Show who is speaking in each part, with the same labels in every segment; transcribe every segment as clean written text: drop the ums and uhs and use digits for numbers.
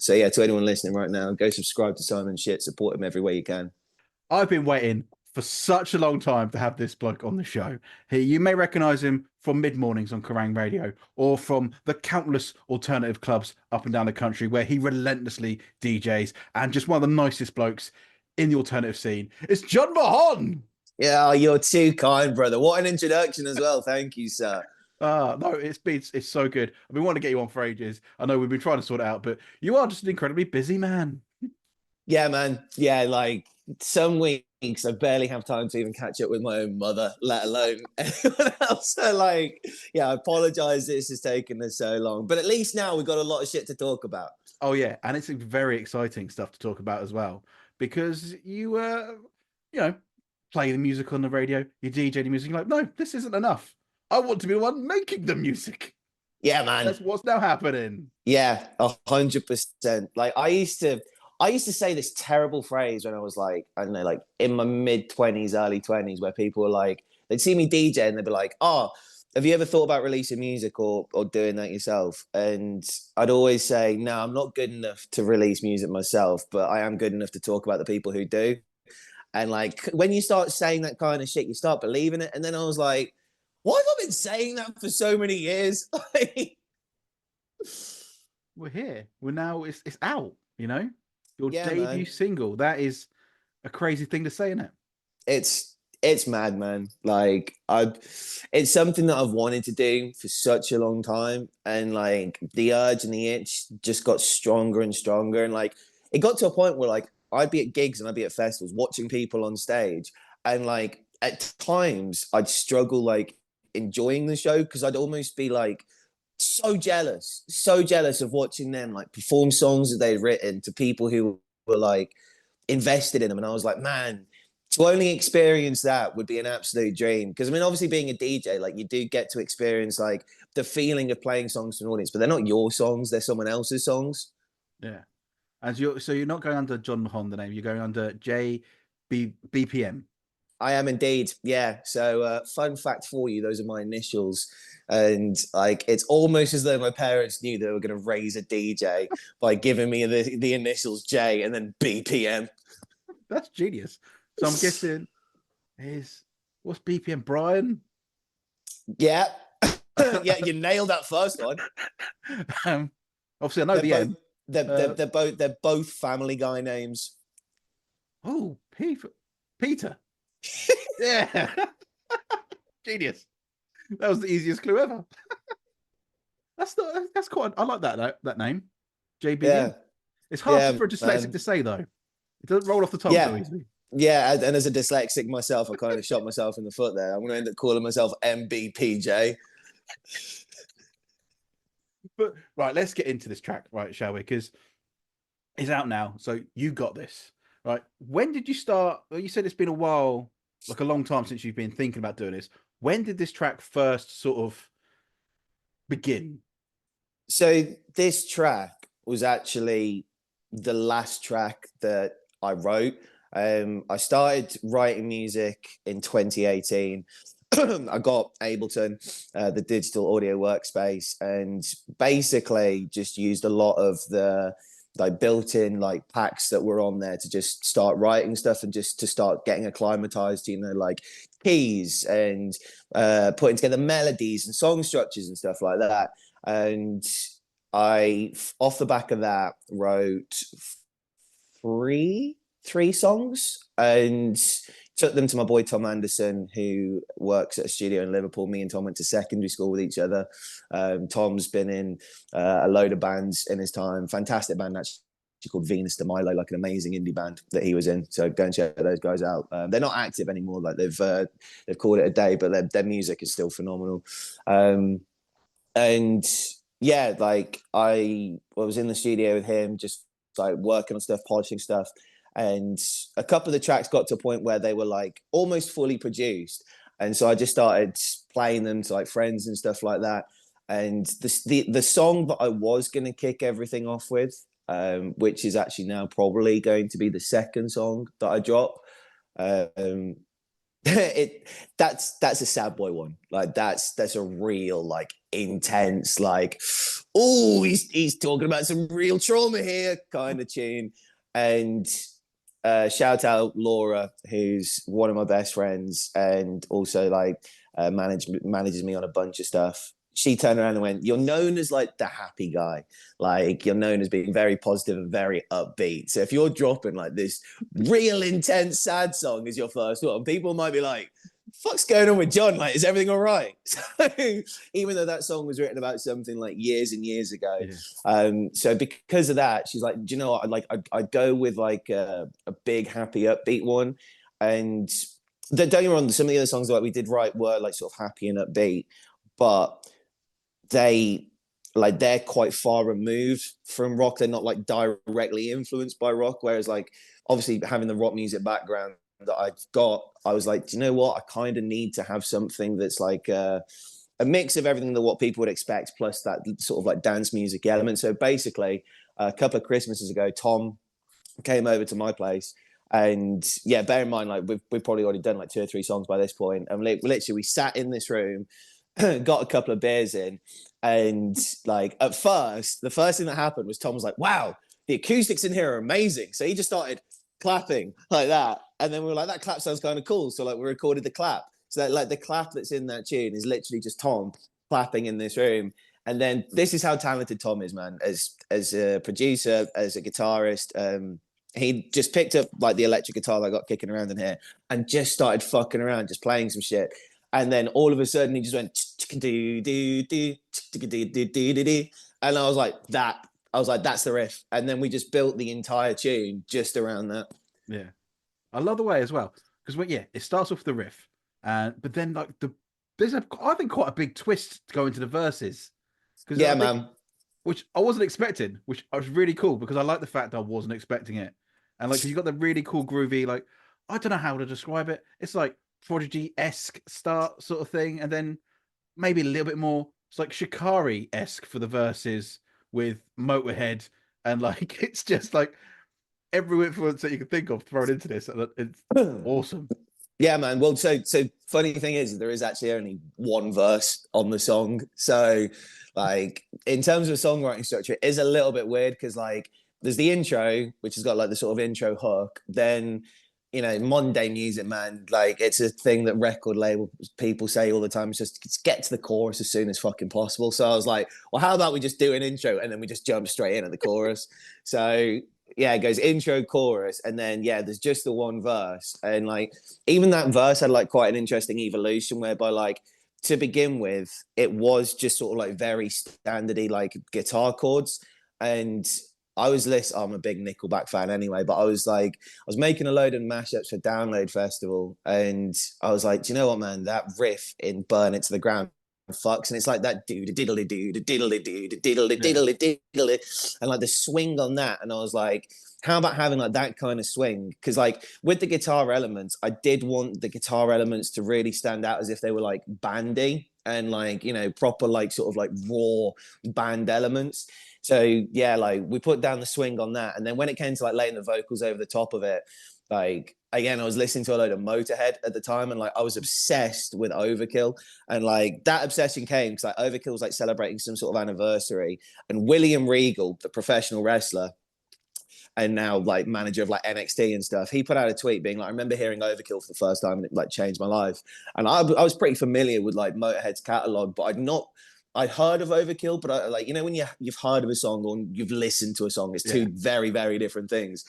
Speaker 1: So yeah, to anyone listening right now, go subscribe to Simon Shit, support him every way you can.
Speaker 2: I've been waiting for such a long time to have this bloke on the show. You may recognize him from mid mornings on Kerrang Radio or from the countless alternative clubs up and down the country where he relentlessly DJs and just one of the nicest blokes in the alternative scene. It's Jon Mahon.
Speaker 1: Yeah, you're too kind, brother. What an introduction as well. Thank you, sir.
Speaker 2: No, it's so good. I've been wanting to get you on for ages. I know we've been trying to sort it out, but you are just an incredibly busy man.
Speaker 1: Yeah, man. Yeah, like some weeks I barely have time to even catch up with my own mother, let alone anyone else. So like, yeah, I apologize this has taken us so long. But at least now we've got a lot of shit to talk about.
Speaker 2: Oh yeah, and it's very exciting stuff to talk about as well because you know, play the music on the radio, you DJ the music. You're like, no, this isn't enough. I want to be the one making the music.
Speaker 1: Yeah, man.
Speaker 2: That's what's now happening.
Speaker 1: Yeah, 100%. Like I used to say this terrible phrase when I was like, I don't know, like in my mid 20s, early 20s, where people were like, they'd see me DJ and they'd be like, oh, have you ever thought about releasing music or doing that yourself? And I'd always say, no, I'm not good enough to release music myself, but I am good enough to talk about the people who do. And like when you start saying that kind of shit, you start believing it. And then I was like, why have I been saying that for so many years?
Speaker 2: We're here. We're now. It's out. You know, your
Speaker 1: Yeah,
Speaker 2: debut
Speaker 1: man.
Speaker 2: single. That is a crazy thing to say, isn't it?
Speaker 1: It's mad, man. Like it's something that I've wanted to do for such a long time, and like the urge and the itch just got stronger and stronger, and like it got to a point where like I'd be at gigs and I'd be at festivals watching people on stage, and like at times I'd struggle like enjoying the show because I'd almost be like so jealous of watching them like perform songs that they'd written to people who were like invested in them. And I was like, man, to only experience that would be an absolute dream. Because I mean, obviously being a DJ, like you do get to experience like the feeling of playing songs to an audience, but they're not your songs, they're someone else's songs.
Speaker 2: Yeah. And you're not going under Jon Mahon, the name. You're going under JBPM.
Speaker 1: I am indeed. Yeah. So fun fact for you, those are my initials. And like it's almost as though my parents knew they were going to raise a DJ by giving me the initials J and then BPM.
Speaker 2: That's genius. So I'm guessing is what's BPM, Brian?
Speaker 1: Yeah. Yeah, you nailed that first one.
Speaker 2: um, Obviously I know
Speaker 1: They're
Speaker 2: the
Speaker 1: both
Speaker 2: M.
Speaker 1: they're both Family Guy names.
Speaker 2: Oh, Peter. Yeah. Genius. That was the easiest clue ever. That's quite. I like that name, JBM.
Speaker 1: Yeah,
Speaker 2: It's hard
Speaker 1: yeah,
Speaker 2: for a dyslexic
Speaker 1: man.
Speaker 2: to say though. It doesn't roll off the tongue so
Speaker 1: Yeah,
Speaker 2: easily.
Speaker 1: yeah. And as a dyslexic myself, I kind of shot myself in the foot there. I'm going to end up calling myself MBPJ.
Speaker 2: But right, let's get into this track, right? Shall we? Because it's out now, so you got this, right? When did you start? Well, you said it's been a while, like a long time since you've been thinking about doing this. When did this track first sort of begin?
Speaker 1: So this track was actually the last track that I wrote. I started writing music in 2018. I got Ableton, the digital audio workspace, and basically just used a lot of the like built-in like packs that were on there to just start writing stuff and just to start getting acclimatized to, like keys and putting together melodies and song structures and stuff like that. And I, off the back of that, wrote three songs and took them to my boy Tom Anderson, who works at a studio in Liverpool. Me and Tom went to secondary school with each other. Tom's been in a load of bands in his time. Fantastic band actually called Venus de Milo, like an amazing indie band that he was in. So go and check those guys out. They're not active anymore. Like they've called it a day, but their music is still phenomenal. And yeah, like I was in the studio with him, just like working on stuff, polishing stuff. And a couple of the tracks got to a point where they were like almost fully produced. And so I just started playing them to like friends and stuff like that. And the song that I was going to kick everything off with, which is actually now probably going to be the second song that I drop. That's a sad boy one. Like that's a real like intense like oh, he's talking about some real trauma here kind of tune. And shout out Laura, who's one of my best friends and also like manages me on a bunch of stuff. She turned around and went, "You're known as like the happy guy, like you're known as being very positive and very upbeat. So if you're dropping like this real intense sad song as your first one, people might be like, fuck's going on with Jon? Like, is everything all right?" So even though that song was written about something like years and years ago, so because of that, she's like, "Do you know what? I'd go with like a big happy upbeat one." And don't get me wrong, some of the other songs that we did write were like sort of happy and upbeat, but they're quite far removed from rock. They're not like directly influenced by rock. Whereas like obviously having the rock music background that I've got, I was like, do you know what? I kind of need to have something that's like a mix of everything that what people would expect, plus that sort of like dance music element. So basically, a couple of Christmases ago, Tom came over to my place. And yeah, bear in mind, like we've probably already done like 2 or 3 songs by this point. And literally, we sat in this room, got a couple of beers in, and like at first, the first thing that happened was Tom was like, "Wow, the acoustics in here are amazing." So he just started clapping like that, and then we were like, "That clap sounds kind of cool." So like we recorded the clap. So that, like the clap that's in that tune is literally just Tom clapping in this room. And then this is how talented Tom is, man. As a producer, as a guitarist, he just picked up like the electric guitar that I got kicking around in here and just started fucking around, just playing some shit. And then all of a sudden he just went and I was like, that's the riff. And then we just built the entire tune just around that.
Speaker 2: Yeah, I love the way as well because it starts off with the riff, but then like there's I think quite a big twist to go into the verses because
Speaker 1: yeah, man,
Speaker 2: which I wasn't expecting, which was really cool because I like the fact I wasn't expecting it, and like you got the really cool groovy like I don't know how to describe it. It's like Prodigy-esque start sort of thing, and then maybe a little bit more. It's like Shikari-esque for the verses with Motorhead, and like it's just like every influence that you can think of thrown into this. It's awesome.
Speaker 1: Yeah, man. Well, so funny thing is, there is actually only one verse on the song. So, like, in terms of songwriting structure, it is a little bit weird because, like, there's the intro, which has got like the sort of intro hook. Then, modern day music, man, like, it's a thing that record label people say all the time. It's just get to the chorus as soon as fucking possible. So I was like, well, how about we just do an intro and then we just jump straight in at the chorus? So yeah, it goes intro, chorus, and then yeah, there's just the one verse, and like even that verse had like quite an interesting evolution whereby like to begin with, it was just sort of like very standardy like guitar chords, and I'm a big Nickelback fan anyway, but I was making a load of mashups for Download Festival, and I was like, do you know what, man, that riff in Burn It to the Ground fucks, and it's like that do diddly do diddly do diddly diddly diddly, and like the swing on that, and I was like, how about having like that kind of swing? Because like with the guitar elements, I did want the guitar elements to really stand out as if they were like bandy and like proper like sort of like raw band elements. So yeah, like we put down the swing on that, and then when it came to like laying the vocals over the top of it, like again, I was listening to a load of Motorhead at the time, and like I was obsessed with Overkill, and like that obsession came because like Overkill was like celebrating some sort of anniversary, and William Regal, the professional wrestler and now like manager of like NXT and stuff, he put out a tweet being like, I remember hearing Overkill for the first time and it like changed my life. And I was pretty familiar with like Motorhead's catalog, but I'd heard of Overkill, but I, like, when you've heard of a song or you've listened to a song, it's two very, very different things.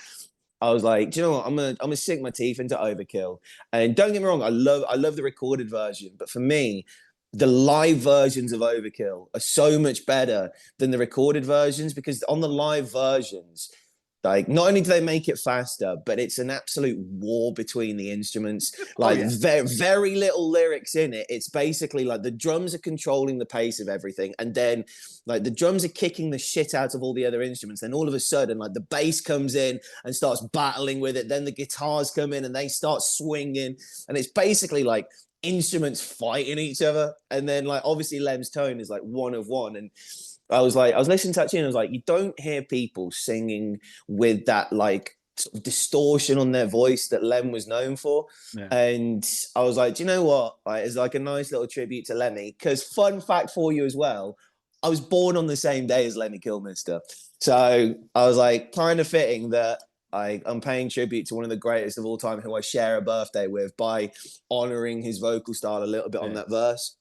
Speaker 1: I was like, do you know what? I'm gonna sink my teeth into Overkill. And don't get me wrong, I love the recorded version, but for me, the live versions of Overkill are so much better than the recorded versions because on the live versions, like, not only do they make it faster, but it's an absolute war between the instruments. Like, very, very little lyrics in it. It's basically like the drums are controlling the pace of everything. And then, like, the drums are kicking the shit out of all the other instruments. Then all of a sudden, like, the bass comes in and starts battling with it. Then the guitars come in and they start swinging. And it's basically like instruments fighting each other. And then, like, obviously, Lem's tone is like one of one. And I was listening to that tune, and I was like, you don't hear people singing with that like sort of distortion on their voice that Lem was known for. Yeah. And I was like, do you know what? Like, it's like a nice little tribute to Lemmy. Because fun fact for you as well, I was born on the same day as Lemmy Kilmister. So I was like, kind of fitting that I'm paying tribute to one of the greatest of all time who I share a birthday with by honoring his vocal style a little bit on
Speaker 2: Yeah.
Speaker 1: that verse.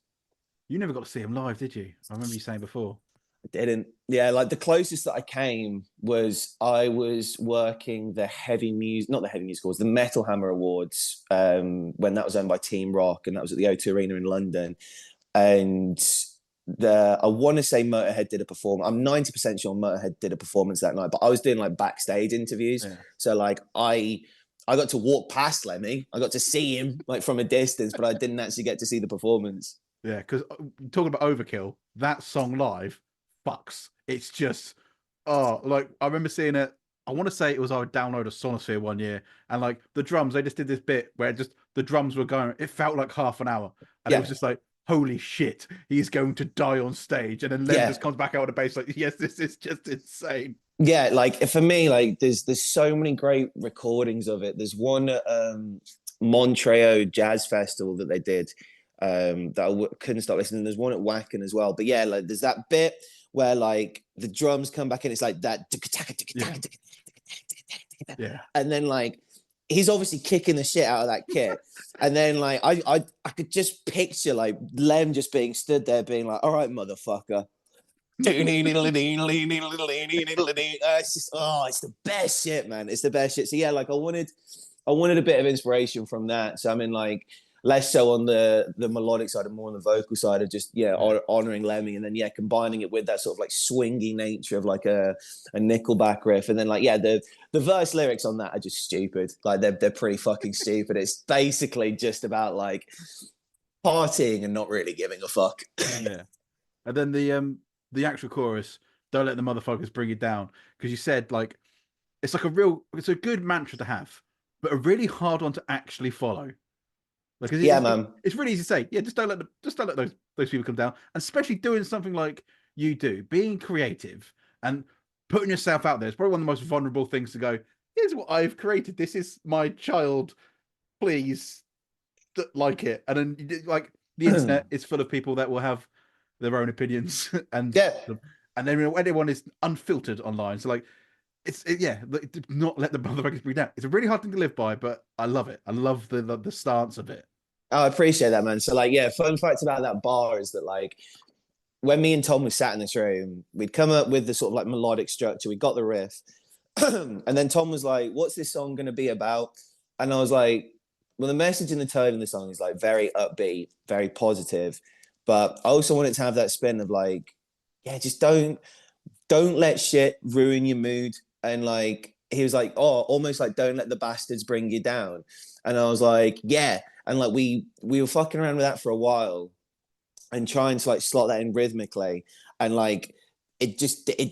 Speaker 2: You never got to see him live, did you? I remember you saying before.
Speaker 1: I didn't. Yeah, like the closest that I came was I was working the heavy music, not the heavy music awards, the Metal Hammer Awards, when that was owned by Team Rock, and that was at the O2 Arena in London. And I want to say Motorhead did a performance. I'm 90% sure Motorhead did a performance that night, but I was doing like backstage interviews.
Speaker 2: Yeah.
Speaker 1: So like I got to walk past Lemmy. I got to see him like from a distance, but I didn't actually get to see the performance.
Speaker 2: Yeah, because talking about Overkill, that song live fucks. It's just, oh, like I remember seeing it. I want to say it was I would download a Sonosphere one year, and like the drums, they just did this bit where just the drums were going. It felt like half an hour, and it was
Speaker 1: Yeah.
Speaker 2: just like, holy shit, he's going to die on stage. And then Lem
Speaker 1: Yeah.
Speaker 2: just comes back out of the bass like, yes, this is just insane.
Speaker 1: Yeah, like for me, like there's so many great recordings of it. There's one at Montreux Jazz Festival that they did that couldn't stop listening. There's one at Wacken as well. But yeah, like there's that bit where like the drums come back and it's like that,
Speaker 2: Yeah. Yeah.
Speaker 1: and then like he's obviously kicking the shit out of that kit. And then like I could just picture like Lem just being stood there being like, all right, motherfucker. It's just it's the best shit, man. It's the best shit. So yeah, like I wanted a bit of inspiration from that. So I mean, like less so on the melodic side and more on the vocal side of just honoring Lemmy, and then combining it with that sort of like swingy nature of like a Nickelback riff, and then like the verse lyrics on that are just stupid. Like they're pretty fucking stupid. It's basically just about like partying and not really giving a fuck.
Speaker 2: Yeah. And then the actual chorus, don't let the motherfuckers bring you down. Because you said like it's a good mantra to have, but a really hard one to actually follow. Like
Speaker 1: Man.
Speaker 2: It's really easy to say, yeah, just don't let those people come down. And especially doing something like you do, being creative and putting yourself out there. It's probably one of the most vulnerable things to go, here's what I've created. This is my child. Please like it. And then like the internet is full of people that will have their own opinions and then everyone is unfiltered online. So like not let the motherfuckers breathe out. It's a really hard thing to live by, but I love it. I love the stance of it.
Speaker 1: Oh, I appreciate that, man. So like, fun fact about that bar is that like when me and Tom was sat in this room, we'd come up with the sort of like melodic structure. We got the riff, and then Tom was like, "What's this song going to be about?" And I was like, "Well, the message and the tone of the song is like very upbeat, very positive, but I also want it to have that spin of like, just don't let shit ruin your mood." And like he was like, "Oh, almost like don't let the bastards bring you down." And I was like, "Yeah." And like we were fucking around with that for a while and trying to like slot that in rhythmically, and like it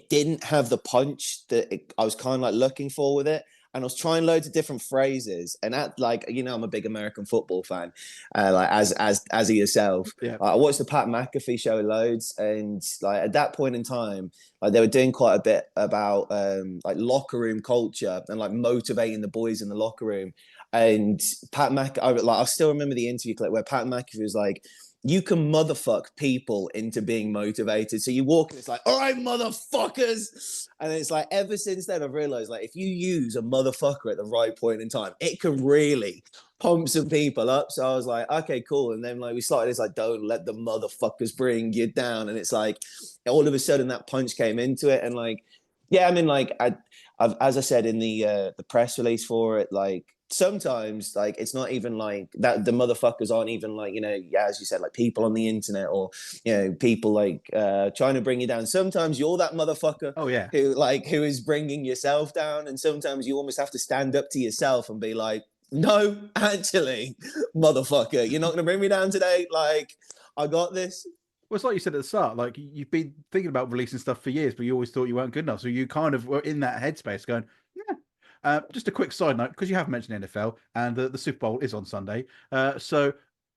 Speaker 1: didn't have the punch that I was kind of like looking for with it. And I was trying loads of different phrases, and at like I'm a big American football fan, like as are yourself.
Speaker 2: Yeah,
Speaker 1: I watched the Pat McAfee show loads, and like at that point in time, like they were doing quite a bit about like locker room culture and like motivating the boys in the locker room. And I still remember the interview clip where Pat McAfee was like, "You can motherfuck people into being motivated." So you walk and it's like, "All right, motherfuckers." And it's like, ever since then, I've realized like if you use a motherfucker at the right point in time, it can really pump some people up. So I was like, okay, cool. And then like we started, it's like, don't let the motherfuckers bring you down. And it's like, all of a sudden that punch came into it. And like, I mean, like I've as I said in the press release for it, like, sometimes like it's not even like that the motherfuckers aren't even like as you said, like people on the internet or people like trying to bring you down. Sometimes you're that motherfucker who is bringing yourself down, and sometimes you almost have to stand up to yourself and be like, no, actually, motherfucker, you're not gonna bring me down today. Like, I got this.
Speaker 2: well, it's like you said at the start, like you've been thinking about releasing stuff for years, but you always thought you weren't good enough. So you kind of were in that headspace going, yeah. Just a quick side note, because you have mentioned NFL and the Super Bowl is on Sunday. So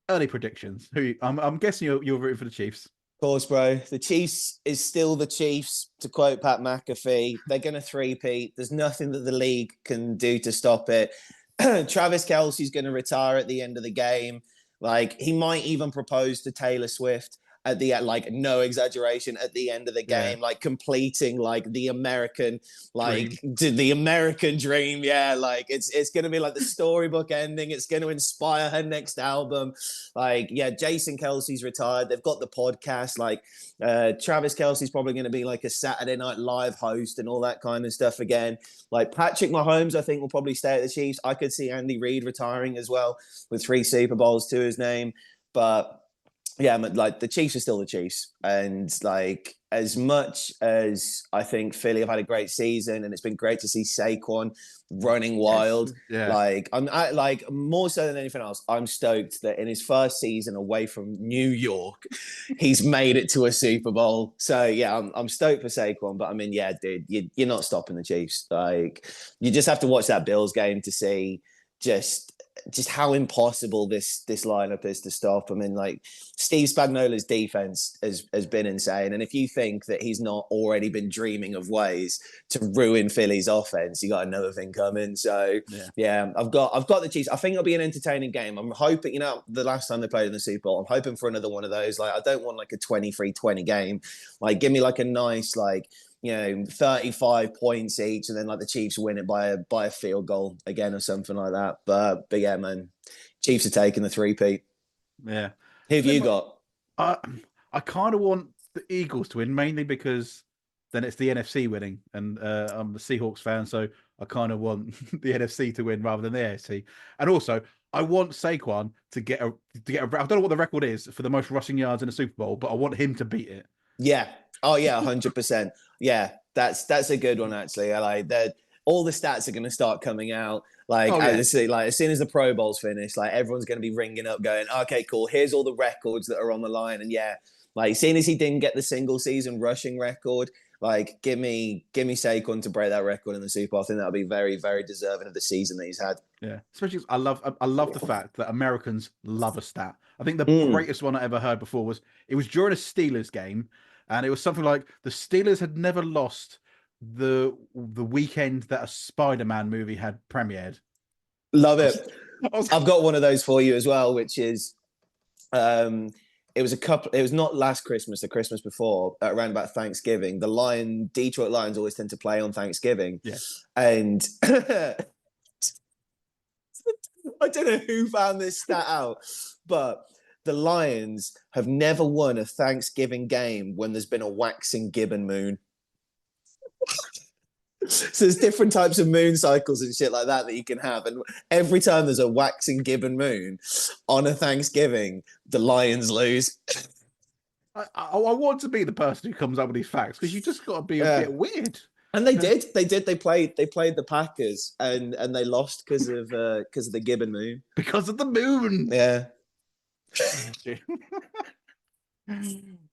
Speaker 2: early predictions. I'm guessing you're rooting for the Chiefs.
Speaker 1: Of course, bro. The Chiefs is still the Chiefs, to quote Pat McAfee. They're going to three-peat. There's nothing that the league can do to stop it. Travis Kelce's going to retire at the end of the game. Like, he might even propose to Taylor Swift at the end, like no exaggeration, at the end of the
Speaker 2: Yeah.
Speaker 1: game, like completing like the American,
Speaker 2: Dream.
Speaker 1: the American dream. Yeah, like it's gonna be like the storybook ending. It's gonna inspire her next album. Like, yeah, Jason Kelsey's retired. They've got the podcast. Like, Travis Kelsey's probably gonna be like a Saturday Night Live host and all that kind of stuff again. Like Patrick Mahomes, I think will probably stay at the Chiefs. I could see Andy Reid retiring as well with 3 Super Bowls to his name, but yeah, but like the Chiefs are still the Chiefs, and like as much as I think Philly have had a great season, and it's been great to see Saquon running
Speaker 2: Yes.
Speaker 1: wild.
Speaker 2: Yeah.
Speaker 1: Like like more so than anything else, I'm stoked that in his first season away from New York, he's made it to a Super Bowl. So yeah, I'm stoked for Saquon. But I mean, yeah, dude, you're not stopping the Chiefs. Like you just have to watch that Bills game to see just how impossible this lineup is to stop. I mean, like Steve Spagnuolo's defense has been insane, and if you think that he's not already been dreaming of ways to ruin Philly's offense, you got another thing coming. So yeah, I've got the Chiefs. I think it'll be an entertaining game. I'm hoping, the last time they played in the Super Bowl, I'm hoping for another one of those. Like, I don't want like a 23-20 game. Like, give me like a nice 35 points each, and then like the Chiefs win it by a field goal again or something like that. But yeah, man, Chiefs are taking the three-peat.
Speaker 2: Yeah.
Speaker 1: Who have you got?
Speaker 2: I kind of want the Eagles to win, mainly because then it's the NFC winning, and I'm a Seahawks fan, so I kind of want the NFC to win rather than the AFC. And also, I want Saquon to get a. I don't know what the record is for the most rushing yards in a Super Bowl, but I want him to beat it.
Speaker 1: Yeah. Oh yeah, 100%. Yeah, that's a good one actually. I like that. All the stats are going to start coming out. Like, as soon as the Pro Bowl's finished, like everyone's going to be ringing up, going, "Okay, cool. Here's all the records that are on the line." And yeah, like seeing as he didn't get the single season rushing record, like give me Saquon to break that record in the Super Bowl. I think that'll be very, very deserving of the season that he's had.
Speaker 2: Yeah, especially I love the fact that Americans love a stat. I think the
Speaker 1: Mm.
Speaker 2: greatest one I ever heard before was during a Steelers game, and it was something like the Steelers had never lost the weekend that a Spider-Man movie had premiered.
Speaker 1: Love it. I've got one of those for you as well, which is it was not last Christmas, the Christmas before, around about Thanksgiving. The Detroit Lions always tend to play on Thanksgiving.
Speaker 2: Yeah.
Speaker 1: And I don't know who found this stat out, but the Lions have never won a Thanksgiving game when there's been a waxing gibbon moon. So there's different types of moon cycles and shit like that you can have. And every time there's a waxing gibbon moon on a Thanksgiving, the Lions lose.
Speaker 2: I want to be the person who comes up with these facts, because you just got to be a bit weird.
Speaker 1: And they did. They played the Packers and they lost because of the gibbon moon.
Speaker 2: Because of the moon.
Speaker 1: Yeah.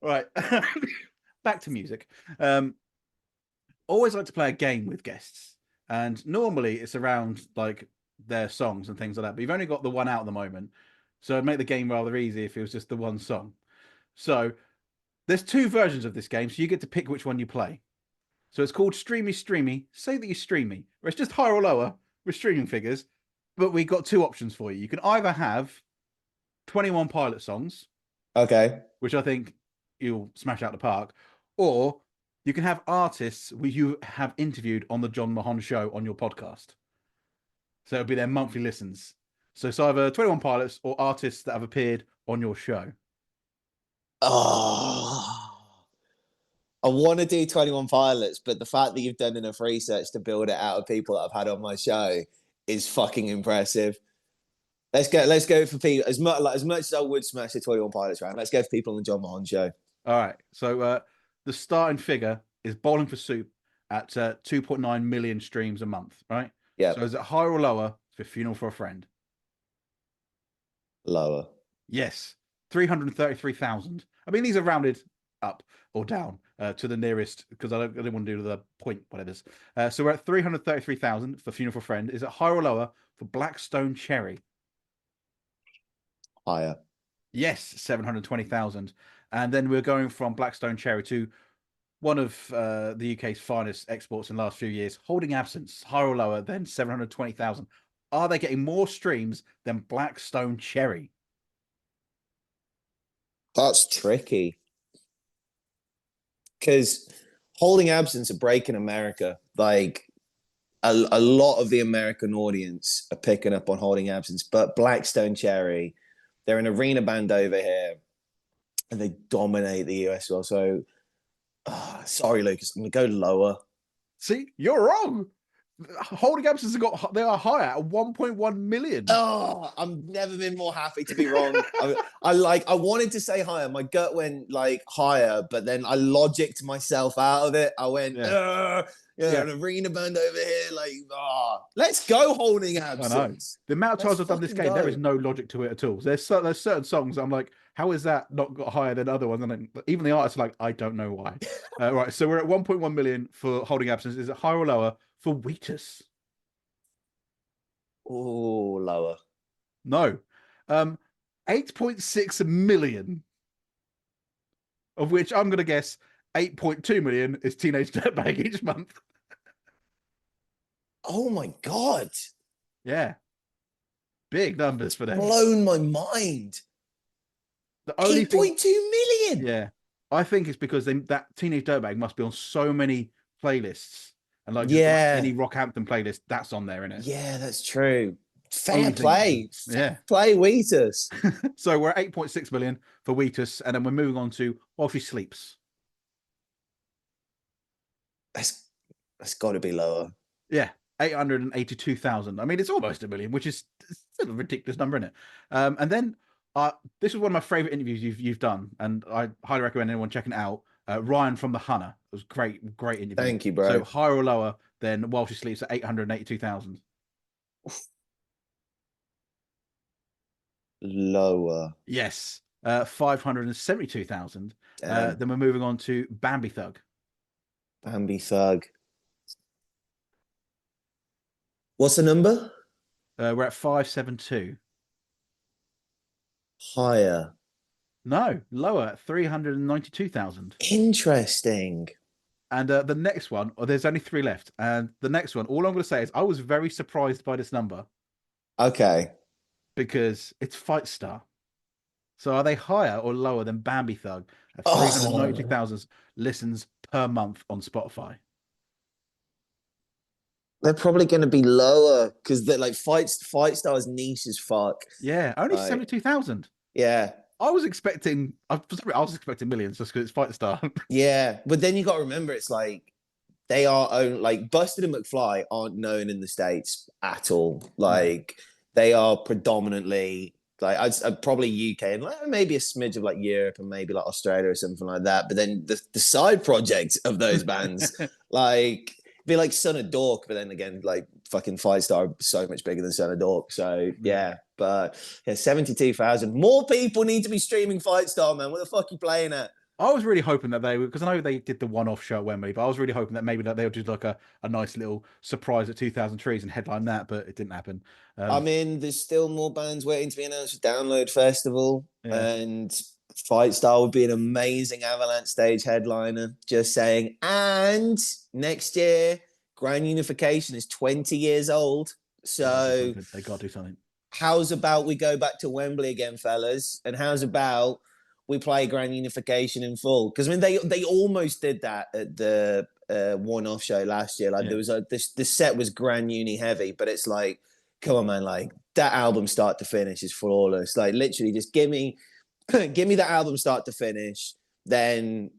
Speaker 2: Right. Back to music. Always like to play a game with guests, and normally it's around like their songs and things like that, but you've only got the one out at the moment, so it'd make the game rather easy if it was just the one song. So there's 2 versions of this game, so you get to pick which one you play. So it's called Streamy Streamy, Say That You Stream Me, where it's just higher or lower with streaming figures, but we got 2 options for you. You can either have 21 Pilot songs,
Speaker 1: Okay,
Speaker 2: which I think you'll smash out the park, or you can have artists who you have interviewed on the Jon Mahon show on your podcast. So it'll be their monthly listens. So it's either 21 Pilots or artists that have appeared on your show.
Speaker 1: Oh, I want to do 21 Pilots, but the fact that you've done enough research to build it out of people that I've had on my show is fucking impressive. Let's go for people as much as I would smash the 21 Pilots round. Let's go for people on the Jon Mahon show.
Speaker 2: All right. So the starting figure is Bowling for Soup at 2.9 million streams a month, right?
Speaker 1: Yeah.
Speaker 2: So is it higher or lower for Funeral for a Friend?
Speaker 1: Lower.
Speaker 2: Yes. 333,000. I mean, these are rounded up or down to the nearest, because I didn't want to do the point, whatever. So we're at 333,000 for Funeral for a Friend. Is it higher or lower for Blackstone Cherry?
Speaker 1: Higher.
Speaker 2: Yes, 720,000. And then we're going from Blackstone Cherry to one of the UK's finest exports in the last few years, Holding Absence, higher or lower than 720,000. Are they getting more streams than Blackstone Cherry?
Speaker 1: That's tricky. because holding absence are breaking America. Like a lot of the American audience are picking up on holding absence, but Blackstone Cherry, they're an arena band over here and they dominate the US well. So, sorry, Lucas, I'm gonna go lower.
Speaker 2: See, you're wrong. Holding absence they are higher at 1.1 million.
Speaker 1: Oh, I've never been more happy to be wrong. I wanted to say higher. My gut went like higher, but then I logicked myself out of it. I went,
Speaker 2: Yeah.
Speaker 1: yeah, an arena band over here, like, let's go holding
Speaker 2: I know.
Speaker 1: absence.
Speaker 2: The amount of
Speaker 1: Let's
Speaker 2: times I've done this
Speaker 1: fucking
Speaker 2: game, there
Speaker 1: go.
Speaker 2: is no logic to it at all. There's certain songs I'm like, how is that not got higher than other ones? And then even the artists are like, I don't know why. Right, so we're at 1.1 million for holding absence. Is it higher or lower for Wheatus?
Speaker 1: Oh, lower.
Speaker 2: No. 8.6 million, of which I'm going to guess 8.2 million is Teenage Dirtbag each month.
Speaker 1: Oh my god.
Speaker 2: Yeah. Big numbers for them.
Speaker 1: Blown my mind.
Speaker 2: The only thing,
Speaker 1: 8.2 million.
Speaker 2: yeah, I think it's because that Teenage Dirtbag must be on so many playlists and just like
Speaker 1: Yeah.
Speaker 2: any rock anthem playlist that's on there in it.
Speaker 1: Yeah, that's true. Fair
Speaker 2: Only thing,
Speaker 1: play.
Speaker 2: yeah.
Speaker 1: Fair play, Wheatus.
Speaker 2: So we're at 8.6 million for Wheatus, and then we're moving on to While She Sleeps.
Speaker 1: That's got to be lower.
Speaker 2: Yeah, 882,000. I mean, it's almost a million, which is still a ridiculous number, isn't it? And then this was one of my favorite interviews you've done, and I highly recommend anyone checking it out. Ryan from the Hunter. It was great interview.
Speaker 1: Thank you, bro.
Speaker 2: So higher or lower than While She Sleeps at 882,000.
Speaker 1: Lower.
Speaker 2: Yes, 572,000. Then we're moving on to Bambi Thug.
Speaker 1: Bambi Thug. What's the number?
Speaker 2: We're at 572.
Speaker 1: Higher.
Speaker 2: No, lower at 392,000.
Speaker 1: Interesting.
Speaker 2: And the next one, there's only 3 left. And the next one, all I'm going to say is I was very surprised by this number
Speaker 1: Okay.
Speaker 2: because it's Fight Star. So are they higher or lower than Bambi Thug at
Speaker 1: Oh.
Speaker 2: 392,000 listens per month on Spotify?
Speaker 1: They're probably going to be lower because they're like Fight Star is niche as fuck.
Speaker 2: Yeah, only 72,000.
Speaker 1: Yeah.
Speaker 2: I was expecting millions just because it's Fight Star.
Speaker 1: Yeah. But then you got to remember, it's like they are own, like Busted and McFly aren't known in the States at all. Like they are predominantly like I'd probably UK and like, maybe a smidge of like Europe and maybe like Australia or something like that. But then the side projects of those bands, like be like Son of Dork, but then again, like fucking Fight Star so much bigger than Son of Dork. So yeah, but yeah, 72,000. More people need to be streaming Fight Star, man. What the fuck are you playing at?
Speaker 2: I was really hoping that because I know they did the one-off show at Wembley, but I was really hoping that maybe that they would do like a nice little surprise at 2,000 Trees and headline that, but it didn't happen.
Speaker 1: I mean, there's still more bands waiting to be announced for Download Festival, and Fight Star would be an amazing Avalanche stage headliner. Just saying. And next year, Grand Unification is 20 years old. So
Speaker 2: they got to do something.
Speaker 1: How's about we go back to Wembley again, fellas? And how's about we play Grand Unification in full? Because I mean, they almost did that at the one-off show last year. Like there was the set was Grand Uni heavy, but it's like, come on, man! Like that album start to finish is flawless. Like literally, just give me that album start to finish. Then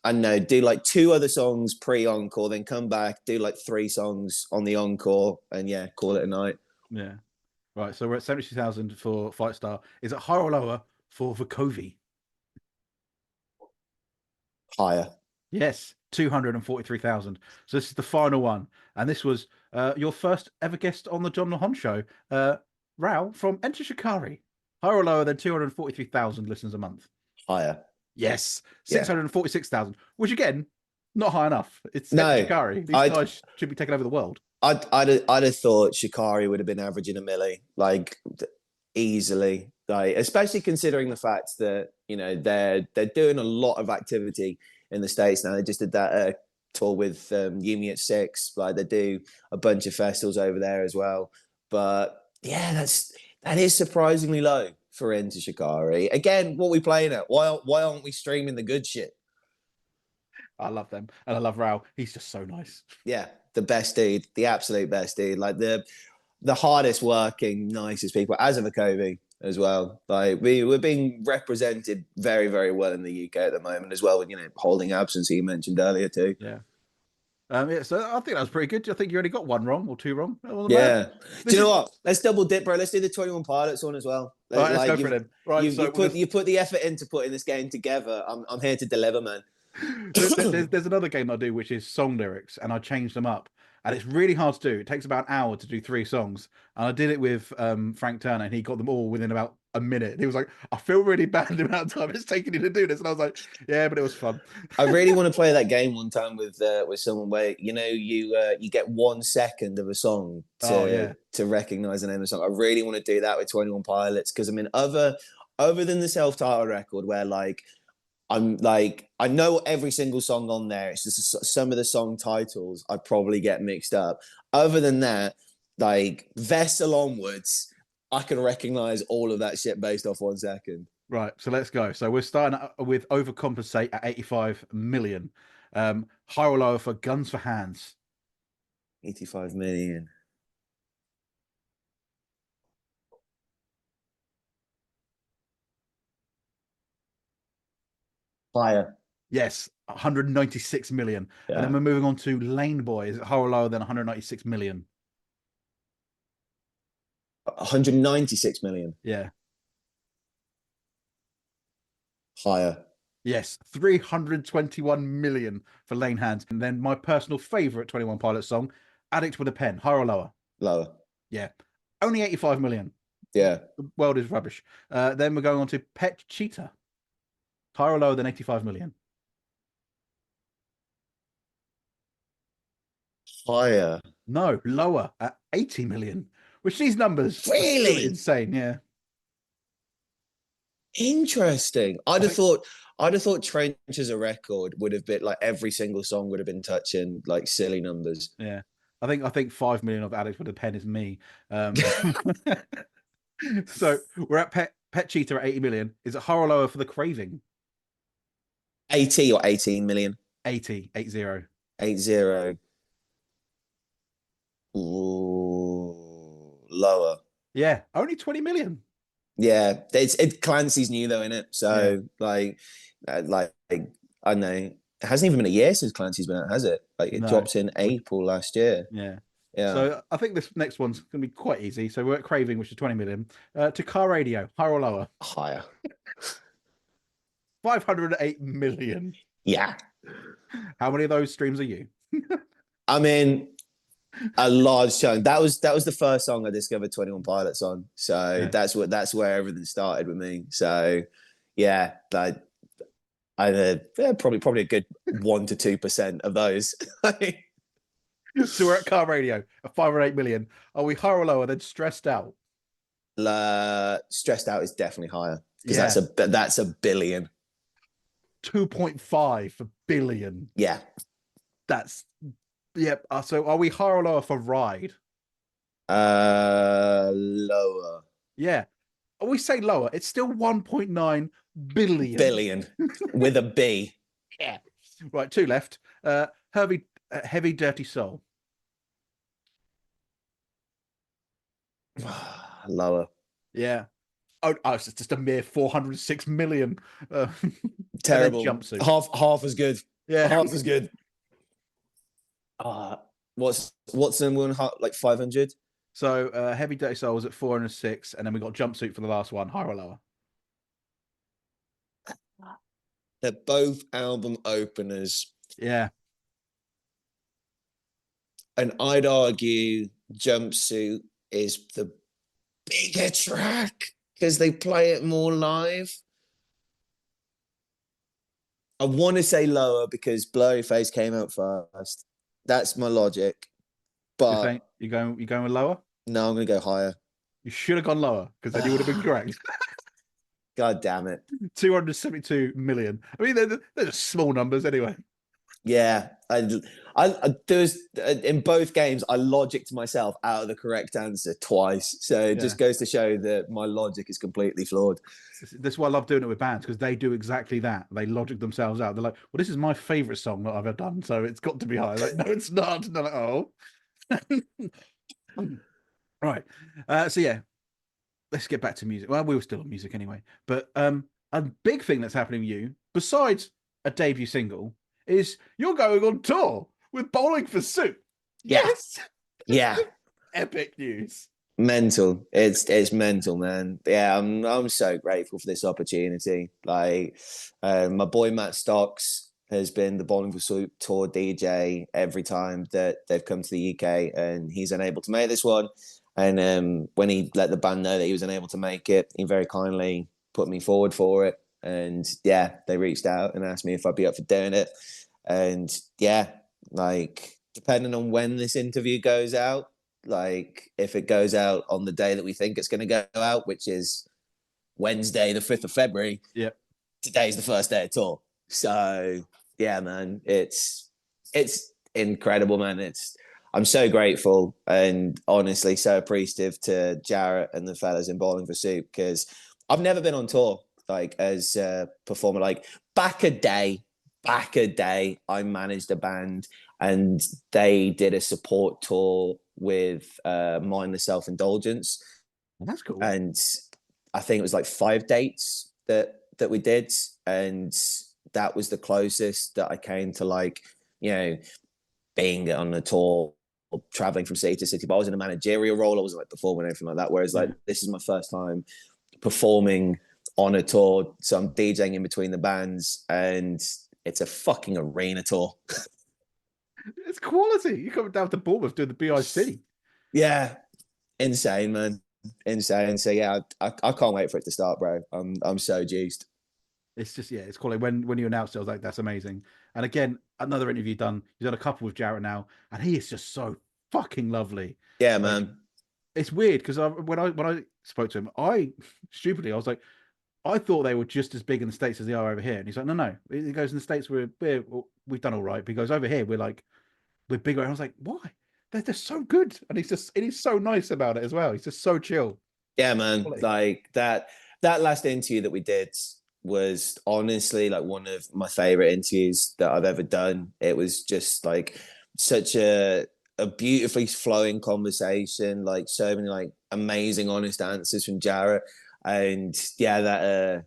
Speaker 1: I don't know, do like 2 other songs pre-encore, then come back, do like 3 songs on the encore, and yeah, call it a night.
Speaker 2: Yeah. Right, so we're at 72,000 for Fight Star. Is it higher or lower for Vukovi?
Speaker 1: Higher.
Speaker 2: Yes, 243,000. So this is the final one. And this was your first ever guest on the Jon Mahon show, Rao from Enter Shikari. Higher or lower than 243,000 listeners a month?
Speaker 1: Higher.
Speaker 2: Yes, 646,000, which again, not high enough. It's
Speaker 1: no,
Speaker 2: Shikari. These guys should be taking over the world.
Speaker 1: I'd have thought Shikari would have been averaging a milli, like easily, like especially considering the fact that you know they're doing a lot of activity in the States now. They just did that tour with Yumi at 6. Like they do a bunch of festivals over there as well. But yeah, that is surprisingly low for Enter Shikari. Again, what we playing at? Why aren't we streaming the good shit?
Speaker 2: I love them, and I love Raoul. He's just so nice.
Speaker 1: Yeah, the best dude, the absolute best dude. Like the hardest working, nicest people, as of a Kobe as well. Like we're being represented very, very well in the UK at the moment as well. With holding absence you mentioned earlier too.
Speaker 2: Yeah. Yeah, so I think that was pretty good. I think you only got one wrong or two wrong. That wasn't bad.
Speaker 1: Yeah. Do
Speaker 2: This
Speaker 1: you know
Speaker 2: is
Speaker 1: what? Let's double dip, bro. Let's do the 21 Pilots one as well.
Speaker 2: all right. Let's
Speaker 1: Like
Speaker 2: go for them. Right.
Speaker 1: you
Speaker 2: So
Speaker 1: you put the effort into putting this game together. I'm here to deliver, man.
Speaker 2: there's another game I do, which is song lyrics, and I change them up. And it's really hard to do. It takes about an hour to do 3 songs. And I did it with Frank Turner, and he got them all within about a minute. And he was like, I feel really bad the amount of time it's taking you to do this. And I was like, yeah, but it was fun.
Speaker 1: I really want to play that game one time with someone where you get 1 second of a song
Speaker 2: Oh, yeah.
Speaker 1: to recognize the name of the song. I really want to do that with 21 Pilots because I mean other than the self-titled record where like I'm like I know every single song on there. It's just some of the song titles I probably get mixed up. Other than that, like Vessel onwards, I can recognize all of that shit based off 1 second.
Speaker 2: Right. So let's go. So we're starting with Overcompensate at 85 million. High or lower for Guns for Hands.
Speaker 1: 85 million. Higher.
Speaker 2: Yes, 196 million. And then
Speaker 1: Yeah.
Speaker 2: we're moving on to Lane Boy. Is it higher or lower than 196 million?
Speaker 1: 196 million.
Speaker 2: Yeah.
Speaker 1: Higher.
Speaker 2: Yes, 321 million for Lane Hands. And then my personal favorite 21 Pilots song, Addict with a Pen, higher or lower?
Speaker 1: Lower.
Speaker 2: Yeah. Only 85 million.
Speaker 1: Yeah.
Speaker 2: The world is rubbish. Then we're going on to Pet Cheetah. Higher or lower than 85 million?
Speaker 1: Higher.
Speaker 2: No, lower at 80 million, which these numbers are still
Speaker 1: Really?
Speaker 2: insane. Yeah.
Speaker 1: Interesting.
Speaker 2: I think,
Speaker 1: I'd have thought Trench as a record would have been like every single song would have been touching like silly numbers.
Speaker 2: yeah. I think 5 million of Addict with a Pen is me. So we're at Pet Cheetah at 80 million. Is it higher or lower for The Craving?
Speaker 1: 80 or 18 million.
Speaker 2: 80, 80.
Speaker 1: 80. Ooh, lower.
Speaker 2: Yeah, only 20 million.
Speaker 1: Yeah, it's Clancy's new though, in it. So like I don't know. It hasn't even been a year since Clancy's been out, has it? Like it
Speaker 2: No.
Speaker 1: dropped in April last year.
Speaker 2: Yeah.
Speaker 1: Yeah.
Speaker 2: So I think this next one's going to be quite easy. So we're at Craving, which is 20 million. To Car Radio, higher or lower?
Speaker 1: Higher.
Speaker 2: 508 million.
Speaker 1: Yeah.
Speaker 2: How many of those streams are you?
Speaker 1: I mean, a large chunk. That was the first song I discovered 21 Pilots on. So that's where everything started with me. So yeah, like probably a good 1 to 2% of those.
Speaker 2: So we're at Car Radio at 508 million. Are we higher or lower than Stressed Out?
Speaker 1: Stressed Out is definitely higher because that's a billion.
Speaker 2: 2.5 billion.
Speaker 1: Yeah.
Speaker 2: That's yep. So are we higher or lower for Ride?
Speaker 1: Lower.
Speaker 2: Yeah. We say lower. It's still 1.9 billion.
Speaker 1: Billion with a B.
Speaker 2: Yeah. Right, 2 left. Heavy Dirty Soul.
Speaker 1: Lower.
Speaker 2: Yeah. Oh, it's just a mere 406 million.
Speaker 1: Terrible.
Speaker 2: Jumpsuit.
Speaker 1: Half as good.
Speaker 2: Yeah.
Speaker 1: Half as good. What's the one like 500?
Speaker 2: So Heavy Dirty Soul was at 406, and then we got Jumpsuit for the last one. Higher or lower?
Speaker 1: They're both album openers.
Speaker 2: Yeah.
Speaker 1: And I'd argue Jumpsuit is the bigger track because they play it more live. I want to say lower because Blurry Face came out first. That's my logic. But
Speaker 2: you going with lower?
Speaker 1: No, I'm going to go higher.
Speaker 2: You should have gone lower because then you would have been correct.
Speaker 1: God damn it.
Speaker 2: 272 million. I mean, they're just small numbers anyway.
Speaker 1: Yeah. There's in both games, I logicked myself out of the correct answer twice. So it
Speaker 2: Yeah.
Speaker 1: just goes to show that my logic is completely flawed.
Speaker 2: That's why I love doing it with bands because they do exactly that. They logic themselves out. They're like, "Well, this is my favorite song that I've ever done, so it's got to be high." Like, no, it's not. And they're like, "Oh, right." So yeah, let's get back to music. Well, we were still on music anyway, but a big thing that's happening with you, besides a debut single, is you're going on tour with Bowling for Soup.
Speaker 1: Yeah,
Speaker 2: Yes,
Speaker 1: yeah.
Speaker 2: epic news.
Speaker 1: Mental. It's mental, man. Yeah, I'm so grateful for this opportunity. Like, my boy Matt Stocks has been the Bowling for Soup tour DJ every time that they've come to the UK, and he's unable to make this one. And when he let the band know that he was unable to make it, he very kindly put me forward for it. And yeah, they reached out and asked me if I'd be up for doing it. And yeah, like depending on when this interview goes out, like if it goes out on the day that we think it's going to go out, which is Wednesday, the 5th of February,
Speaker 2: Yeah,
Speaker 1: today's the first day of tour. So yeah, man, it's incredible, man. I'm so grateful and honestly so appreciative to Jarrett and the fellas in Bowling for Soup because I've never been on tour like as a performer. Like back a day, I managed a band and they did a support tour with Mindless Self Indulgence,
Speaker 2: that's cool.
Speaker 1: and I think it was like 5 dates that we did, and that was the closest that I came to like being on a tour, traveling from city to city. But I was in a managerial role. I wasn't like performing or anything like that. Whereas like this is my first time performing on a tour, so I'm DJing in between the bands, and it's a fucking arena tour.
Speaker 2: It's quality. You coming down to Bournemouth doing the BIC.
Speaker 1: Yeah, insane, man, insane. So yeah, I can't wait for it to start, bro. I'm so juiced.
Speaker 2: It's just it's quality. When you announced it, I was like, that's amazing. And again, another interview done. You've done a couple with Jarrett now, and he is just so fucking lovely.
Speaker 1: Yeah,
Speaker 2: Like
Speaker 1: man.
Speaker 2: it's weird because when I spoke to him, I stupidly I was like, I thought they were just as big in the States as they are over here. And he's like, no, no. He goes in the States we've done all right. But he goes over here, we're bigger. And I was like, why? They're so good. And he's so nice about it as well. He's just so chill.
Speaker 1: Yeah, man.
Speaker 2: Quality.
Speaker 1: Like that last interview that we did was honestly like one of my favorite interviews that I've ever done. It was just like such a beautifully flowing conversation, like so many like amazing honest answers from Jarrett. And yeah, that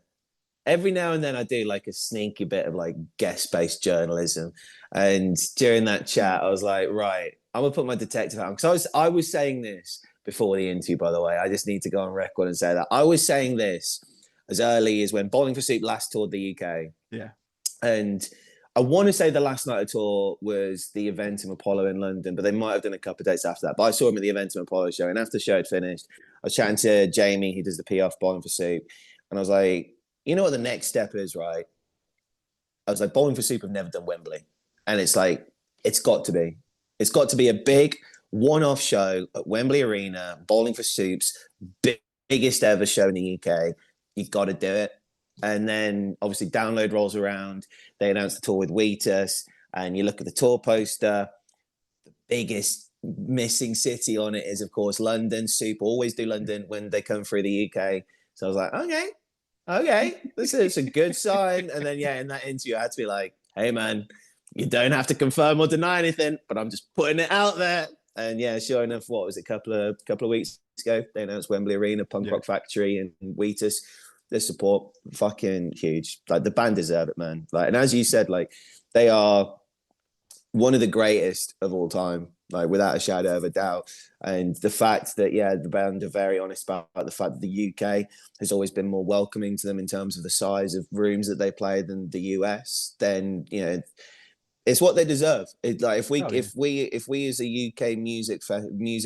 Speaker 1: every now and then I do like a sneaky bit of like guest based journalism. And during that chat, I was like, right, I'm gonna put my detective hat on because I was saying this before the interview. By the way, I just need to go on record and say that I was saying this as early as when Bowling for Soup last toured the UK,
Speaker 2: Yeah.
Speaker 1: and I want to say the last night of tour was the Eventim Apollo in London, but they might have done a couple of dates after that. But I saw him at the Eventim Apollo show, and after the show had finished, I was chatting to Jamie, who does the PR for Bowling for Soup, and I was like, you know what the next step is, right? I was like, Bowling for Soup have never done Wembley, and it's like it's got to be, it's got to be a big one-off show at Wembley Arena, Bowling for Soup's biggest ever show in the UK. You got to do it. And then obviously Download rolls around. They announce the tour with Wheatus, and you look at the tour poster. The biggest missing city on it is, of course, London. Soup always do London when they come through the UK. So I was like, okay, this is a good sign. And then yeah, in that interview, I had to be like, hey man, you don't have to confirm or deny anything, but I'm just putting it out there. And yeah, sure enough, what was it? Couple of weeks ago, they announced Wembley Arena, Punk Rock Factory, and Wheatus. The support fucking huge. Like the band deserve it, man. Like, and as you said, like they are one of the greatest of all time, like without a shadow of a doubt. And the fact that yeah, the band are very honest about the fact that the UK has always been more welcoming to them in terms of the size of rooms that they play than the US, then it's what they deserve. Like if we as a UK music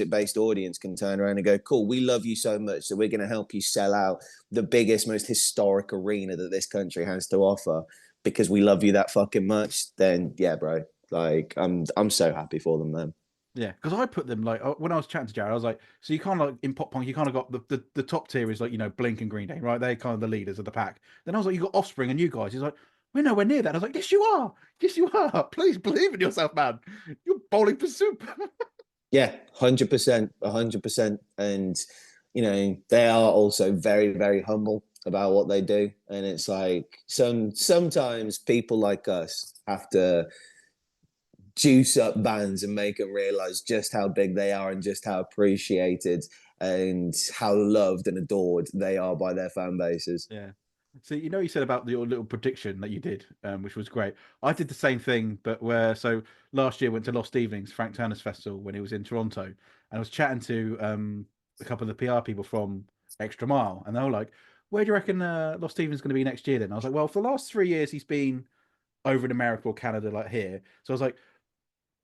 Speaker 1: based audience can turn around and go, cool, we love you so much, so we're going to help you sell out the biggest, most historic arena that this country has to offer because we love you that fucking much. Then yeah, bro, like I'm so happy for them, man.
Speaker 2: Yeah, because I put them like when I was chatting to Jared, I was like, so you kind of like in pop punk, you kind of got the top tier is like Blink and Green Day, right? They're kind of the leaders of the pack. Then I was like, you got Offspring and you guys. He's like, we're nowhere near that. I was like, yes, you are. Yes, you are. Please believe in yourself, man. You're bowling for soup.
Speaker 1: Yeah, 100%, 100%. And, they are also very, very humble about what they do. And it's like sometimes people like us have to juice up bands and make them realize just how big they are and just how appreciated and how loved and adored they are by their fan bases.
Speaker 2: Yeah. So you said about your little prediction that you did, which was great. I did the same thing, but last year went to Lost Evenings, Frank Turner's festival when he was in Toronto, and I was chatting to a couple of the PR people from Extra Mile, and they were like, "Where do you reckon Lost Evenings going to be next year?" Then I was like, "Well, for the last 3 years, he's been over in America or Canada, like here." So I was like,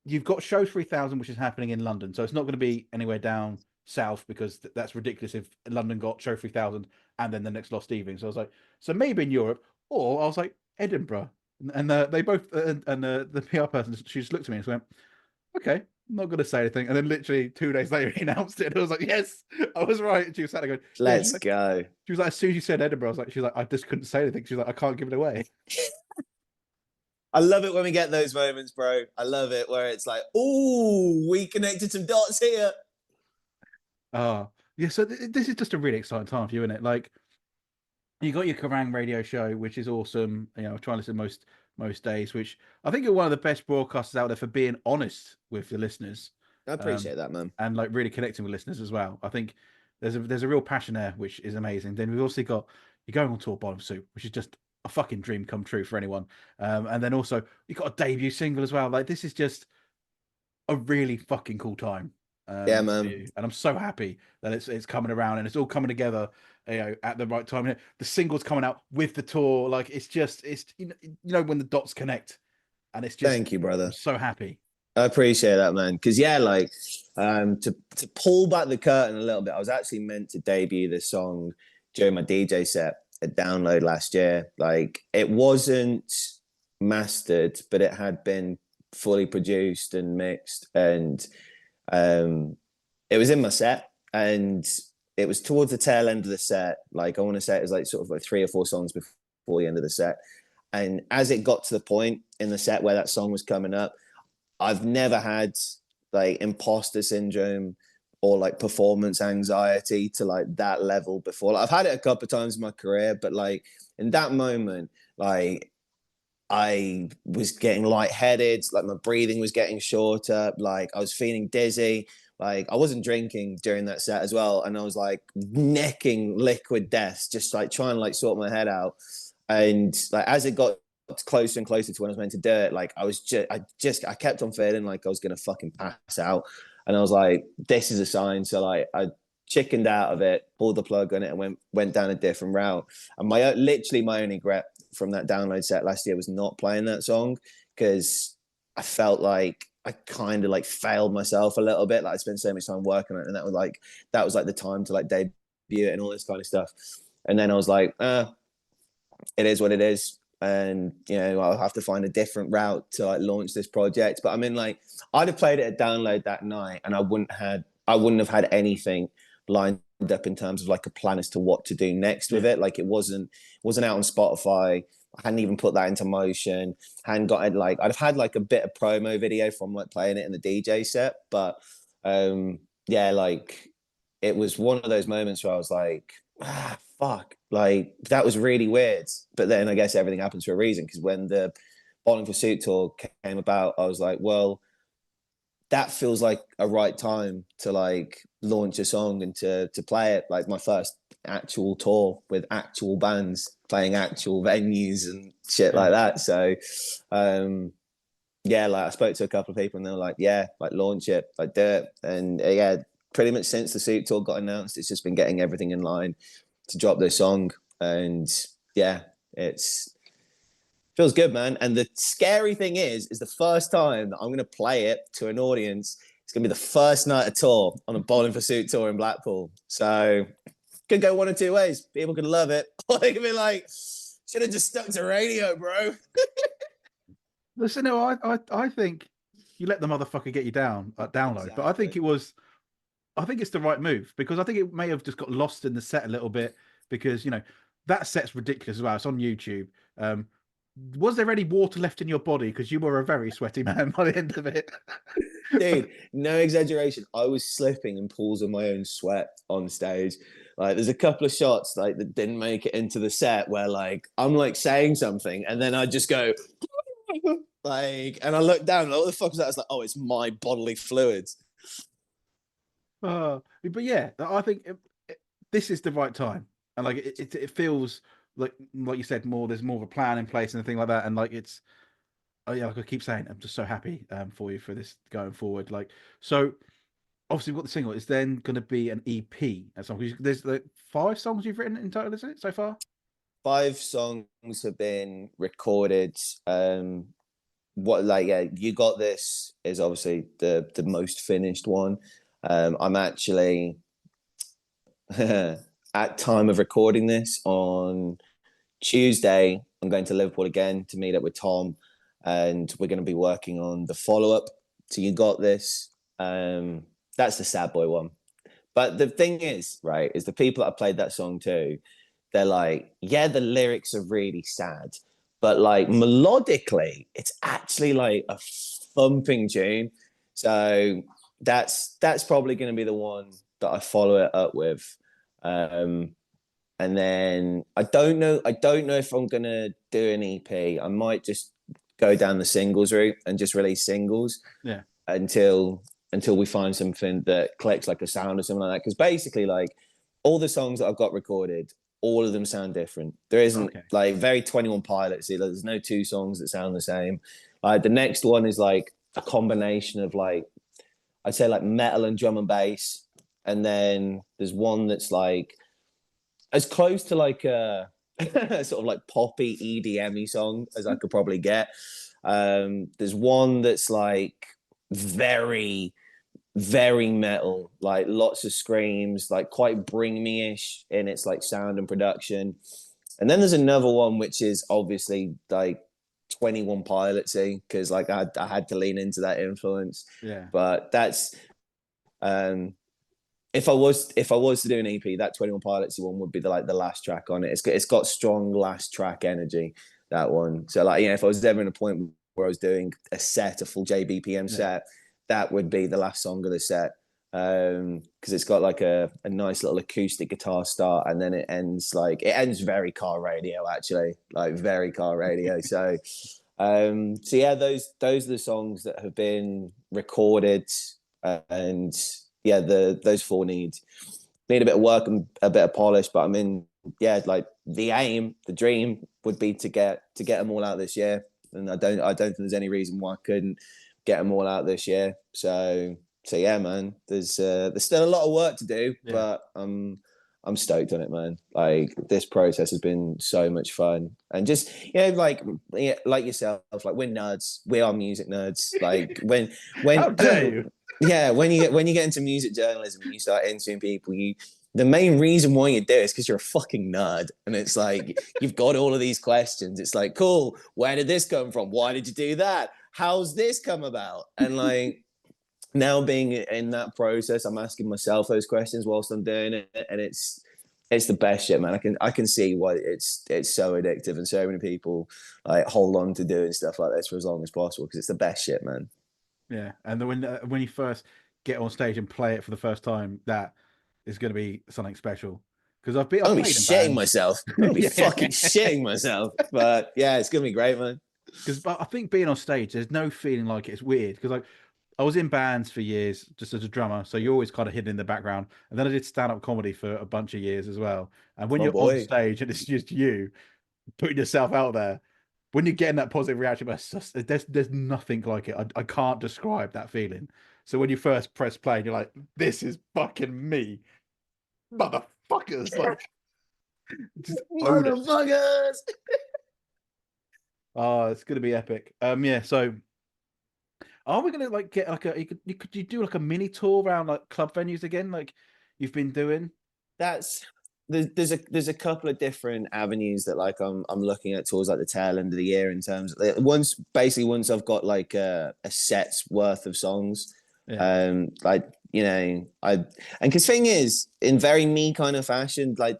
Speaker 2: "You've got Show 3000, which is happening in London, so it's not going to be anywhere down south because that's ridiculous if London got Show 3000 and then the next Lost Evening." So I was like, "So maybe in Europe," or I was like, "Edinburgh." And they both and the PR person, she just looked at me and just went, "Okay, I'm not going to say anything." And then literally 2 days later, he announced it, and I was like, "Yes, I was right." And she was sat there going, "Yeah."
Speaker 1: Let's go.
Speaker 2: She was like, as soon as you said Edinburgh, she was like, "I just couldn't say anything." She was like, "I can't give it away."
Speaker 1: I love it when we get those moments, bro. I love it where it's like, oh, we connected some dots here.
Speaker 2: Ah, yeah. So this is just a really exciting time for you, isn't it? Like, you got your Kerrang radio show, which is awesome. I try and listen most days, which I think you're one of the best broadcasters out there for being honest with the listeners,
Speaker 1: I
Speaker 2: um,
Speaker 1: appreciate that, man.
Speaker 2: and like really connecting with listeners as well. I think there's a real passion there, which is amazing. Then we've also got you're going on tour Bottom Soup, which is just a fucking dream come true for anyone. And then also you got a debut single as well. Like this is just a really fucking cool time
Speaker 1: Yeah,
Speaker 2: for
Speaker 1: man.
Speaker 2: you, and I'm so happy that it's coming around and it's all coming together, at the right time. The singles coming out with the tour, like it's when the dots connect, and it's just
Speaker 1: Thank you,
Speaker 2: I'm
Speaker 1: brother.
Speaker 2: so happy.
Speaker 1: I appreciate that, man. Because yeah, like to pull back the curtain a little bit, I was actually meant to debut this song during my DJ set at Download last year. Like it wasn't mastered, but it had been fully produced and mixed, and um, it was in my set, and it was towards the tail end of the set. Like I want to say it was like sort of like 3 or 4 songs before the end of the set. And as it got to the point in the set where that song was coming up, I've never had like imposter syndrome or like performance anxiety to like that level before. Like, I've had it a couple of times in my career, but like in that moment, like I was getting lightheaded, like my breathing was getting shorter, like I was feeling dizzy. Like I wasn't drinking during that set as well, and I was like necking liquid death, just like trying to like sort my head out. And like as it got closer and closer to when I was meant to do it, like I kept on feeling like I was gonna fucking pass out, and I was like, this is a sign. So like I chickened out of it, pulled the plug on it, and went down a different route. And literally my only regret from that Download set last year was not playing that song, because I felt like I kind of like failed myself a little bit. Like I spent so much time working on it, and that was like the time to like debut it and all this kind of stuff. And then I was like, it is what it is. And I'll have to find a different route to like launch this project. But I mean, like, I'd have played it at Download that night, and I wouldn't have had anything lined up in terms of like a plan as to what to do next with it. Like it wasn't out on Spotify. I hadn't even put that into motion. Hadn't got it. Like I'd have had like a bit of promo video from like playing it in the DJ set, but yeah, like it was one of those moments where I was like, fuck, like that was really weird. But then I guess everything happens for a reason, because when the Bowling for Suit tour came about, I was like, well, that feels like a right time to like launch a song and to play it, like my first actual tour with actual bands playing actual venues and shit like that. So yeah, like I spoke to a couple of people and they were like, yeah, like launch it, like do it. And yeah, pretty much since the Suit tour got announced, it's just been getting everything in line to drop this song. And yeah, it's feels good, man. And the scary thing is the first time that I'm going to play it to an audience, it's going to be the first night of tour on a Bowling for Suit tour in Blackpool. So could go one or two ways. People could love it, or they could be like, should have just stuck to radio, bro.
Speaker 2: Listen, no, I think you let the motherfucker get you down at Download, but
Speaker 1: Exactly.
Speaker 2: I think it's the right move, because I think it may have just got lost in the set a little bit, because that set's ridiculous as well. It's on YouTube. Was there any water left in your body? Because you were a very sweaty man by the end of it.
Speaker 1: Dude, no exaggeration. I was slipping in pools of my own sweat on stage. Like, there's a couple of shots like that didn't make it into the set where like I'm like saying something and then I just go like, and I look down, like, what the fuck is that? It's like, oh, it's my bodily fluids.
Speaker 2: But yeah, I think this is the right time, and like it feels like you said, more there's more of a plan in place and a thing like that, and like it's oh yeah, like I keep saying, I'm just so happy for you for this going forward. Like so, obviously, what the single is then going to be an EP at some point. There's like 5 songs you've written in total, is it so far?
Speaker 1: 5 songs have been recorded. What like yeah, you got this is obviously the most finished one. I'm actually at time of recording this on Tuesday. I'm going to Liverpool again to meet up with Tom, and we're going to be working on the follow up to You Got This. That's the sad boy one. But the thing is, right, is the people that I played that song to, they're like, yeah, the lyrics are really sad, but like melodically, it's actually like a thumping tune. So that's probably going to be the one that I follow it up with. Um, and then I don't know if I'm gonna do an EP. I might just go down the singles route and just release singles
Speaker 2: Yeah.
Speaker 1: until until we find something that clicks like a sound or something like that. Because basically, like all the songs that I've got recorded, all of them sound different. There isn't
Speaker 2: Okay.
Speaker 1: like very 21 Pilots. There's no 2 songs that sound the same. Like the next one is like a combination of like I'd say like metal and drum and bass, and then there's one that's like as close to like a sort of like poppy EDM song as I could probably get. There's one that's like very very metal, like lots of screams, like quite bring me ish in its like sound and production. And then there's another one which is obviously like 21 Pilotsy because like I had to lean into that influence.
Speaker 2: Yeah.
Speaker 1: But that's um if I was to do an EP, that 21 Pilotsy one would be the like the last track on it. It's got strong last track energy, that one. So like if I was ever in a point where I was doing a set, a full JBPM
Speaker 2: Yeah.
Speaker 1: set, that would be the last song of the set. Because it's got like a nice little acoustic guitar start, and then it ends very car radio, actually, like very car radio. So yeah, those are the songs that have been recorded, and yeah, those 4 need a bit of work and a bit of polish. But I mean, yeah, like the dream would be to get them all out this year, and I don't think there's any reason why I couldn't get them all out this year. So yeah, man, there's still a lot of work to do,
Speaker 2: Yeah.
Speaker 1: but I'm stoked on it, man. Like this process has been so much fun, and just like yourself, like we're nerds, we are music nerds. Like when
Speaker 2: How dare you?
Speaker 1: yeah, when you get into music journalism and you start interviewing people, the main reason why you do it is because you're a fucking nerd, and it's like you've got all of these questions. It's like, cool, where did this come from? Why did you do that? How's this come about? And like now being in that process, I'm asking myself those questions whilst I'm doing it, and it's the best shit, man. I can see why it's so addictive, and so many people like hold on to doing stuff like this for as long as possible because it's the best shit, man.
Speaker 2: Yeah. And then when you first get on stage and play it for the first time, that is going to be something special. Because
Speaker 1: I'm
Speaker 2: I've
Speaker 1: gonna be
Speaker 2: played in
Speaker 1: shitting
Speaker 2: bands.
Speaker 1: myself. I'm gonna be
Speaker 2: Yeah.
Speaker 1: fucking shitting myself. But yeah, it's gonna be great, man.
Speaker 2: Because I think being on stage, there's no feeling like it's weird. Because like I was in bands for years just as a drummer, so you're always kind of hidden in the background. And then I did stand-up comedy for a bunch of years as well. And when
Speaker 1: Oh
Speaker 2: you're on
Speaker 1: boy.
Speaker 2: stage and it's just you putting yourself out there, when you're getting that positive reaction, there's nothing like it. I can't describe that feeling. So when you first press play, and you're like, "This is fucking me, motherfuckers!" Like, just own it.
Speaker 1: Motherfuckers.
Speaker 2: Oh, it's gonna be epic. Yeah. So, are we gonna like get like a? You do like a mini tour around like club venues again, like you've been doing?
Speaker 1: That's there's a couple of different avenues that like I'm looking at towards like the tail end of the year in terms of once I've got like a set's worth of songs.
Speaker 2: Yeah.
Speaker 1: Like I and because thing is in very me kind of fashion, like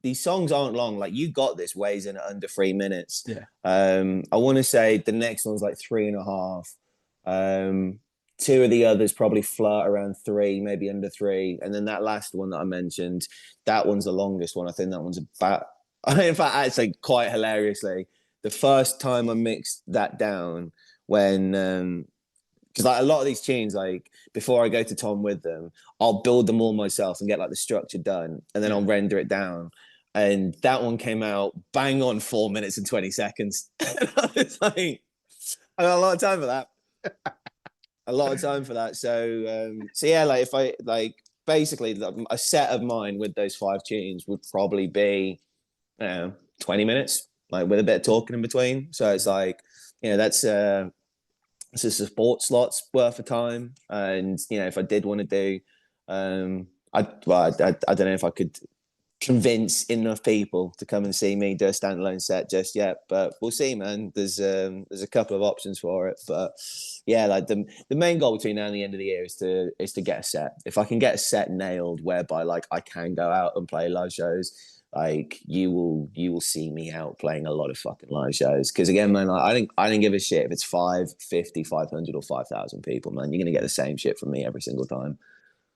Speaker 1: these songs aren't long. Like You Got This weighs in at under 3 minutes.
Speaker 2: Yeah.
Speaker 1: I want to say the next one's like 3.5. Two of the others probably flirt around 3, maybe under 3, and then that last one that I mentioned, that one's the longest one. I think that one's about. In fact, actually, quite hilariously, the first time I mixed that down when because like a lot of these tunes, like before I go to Tom with them, I'll build them all myself and get like the structure done, and then I'll render it down. And that one came out bang on 4 minutes and 20 seconds. And I was like, I got a lot of time for that. A lot of time for that. So yeah, like if I like basically a set of mine with those 5 tunes would probably be, 20 minutes, like with a bit of talking in between. So it's like, that's it's a support slot's worth of time. And if I did want to do, I don't know if I could convince enough people to come and see me do a standalone set just yet, but we'll see, man. There's a couple of options for it, but yeah, like the main goal between now and the end of the year is to get a set. If I can get a set nailed whereby like I can go out and play live shows, like you will see me out playing a lot of fucking live shows. Because again, man, like, I didn't give a shit if it's 5, 50, 500 or 5,000 people, man. You're gonna get the same shit from me every single time.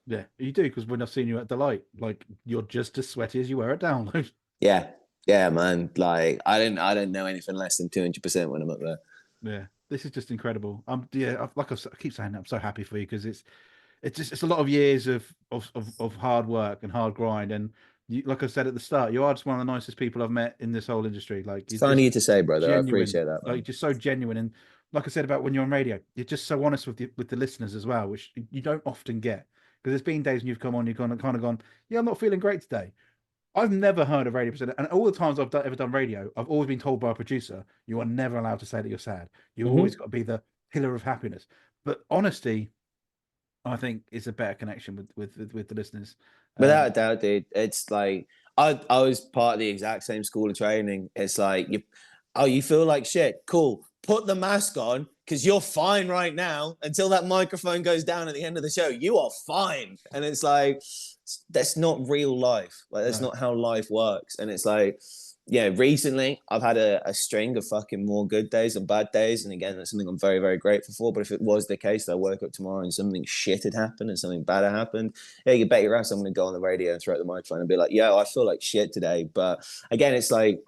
Speaker 2: Yeah, you do, because when I've seen you at Delight, like you're just as sweaty as you were at Download.
Speaker 1: Yeah, man. Like I don't know anything less than 200% when I'm up there.
Speaker 2: Yeah, this is just incredible. Like I keep saying, I'm so happy for you, because it's a lot of years of hard work and hard grind, and you, like I said at the start, you are just one of the nicest people I've met in this whole industry. Like
Speaker 1: It's
Speaker 2: you're
Speaker 1: funny
Speaker 2: just
Speaker 1: you to say, brother. I
Speaker 2: genuine,
Speaker 1: appreciate that,
Speaker 2: like
Speaker 1: man.
Speaker 2: just so genuine, and like I said about when you're on radio, you're just so honest with the listeners as well, which you don't often get. Because there's been days when you've come on, you've kind of gone, yeah, I'm not feeling great today. I've never heard a radio presenter, and all the times ever done radio, I've always been told by a producer, you are never allowed to say that you're sad. You always
Speaker 1: Mm-hmm.
Speaker 2: got to be the pillar of happiness. But honesty, I think, is a better connection with the listeners.
Speaker 1: Without a doubt, dude. It's like I was part of the exact same school of training. It's like you feel like shit. Cool. Put the mask on because you're fine right now until that microphone goes down at the end of the show. You are fine. And it's like that's not real life. Like that's
Speaker 2: No,
Speaker 1: not how life works. And it's like, yeah, recently I've had a string of fucking more good days than bad days. And again, that's something I'm very, very grateful for. But if it was the case that I woke up tomorrow and something shit had happened and something bad had happened, yeah, you bet your ass I'm going to go on the radio and throw out the microphone and be like, yo, I feel like shit today. But again, it's like,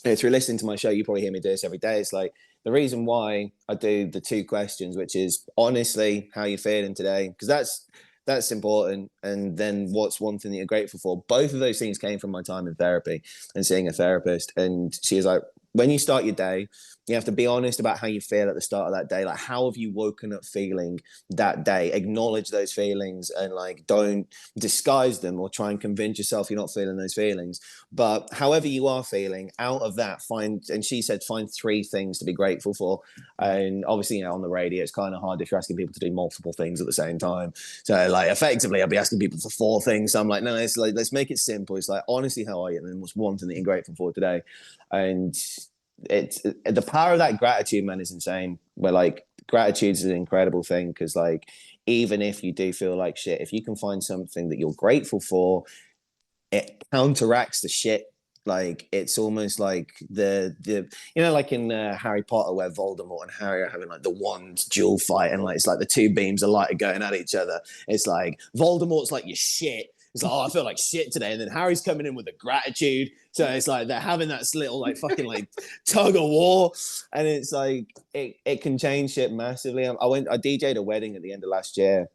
Speaker 1: through listening to my show, you probably hear me do this every day. It's like the reason why I do the 2 questions, which is honestly, how you feeling today? Because that's important. And then what's one thing that you're grateful for? Both of those things came from my time in therapy and seeing a therapist. And she was like, when you start your day, you have to be honest about how you feel at the start of that day. Like, how have you woken up feeling that day? Acknowledge those feelings and like don't disguise them or try and convince yourself you're not feeling those feelings. But however you are feeling, out of that, and she said, find 3 things to be grateful for. And obviously, on the radio, it's kind of hard if you're asking people to do multiple things at the same time. So, like, effectively, I'll be asking people for 4 things. So I'm like, no, it's like, let's make it simple. It's like, honestly, how are you? And then what's one thing that you're grateful for today? And it's the power of that gratitude, man, is insane. Where like gratitude is an incredible thing because like even if you do feel like shit, if you can find something that you're grateful for, it counteracts the shit. Like it's almost like the like in Harry Potter where Voldemort and Harry are having like the wand duel fight and like it's like the 2 beams of light are going at each other. It's like Voldemort's like, your shit. It's like, oh, I feel like shit today. And then Harry's coming in with a gratitude. So it's like they're having that little like fucking like tug of war. And it's like it can change shit massively. I DJ'd a wedding at the end of last year.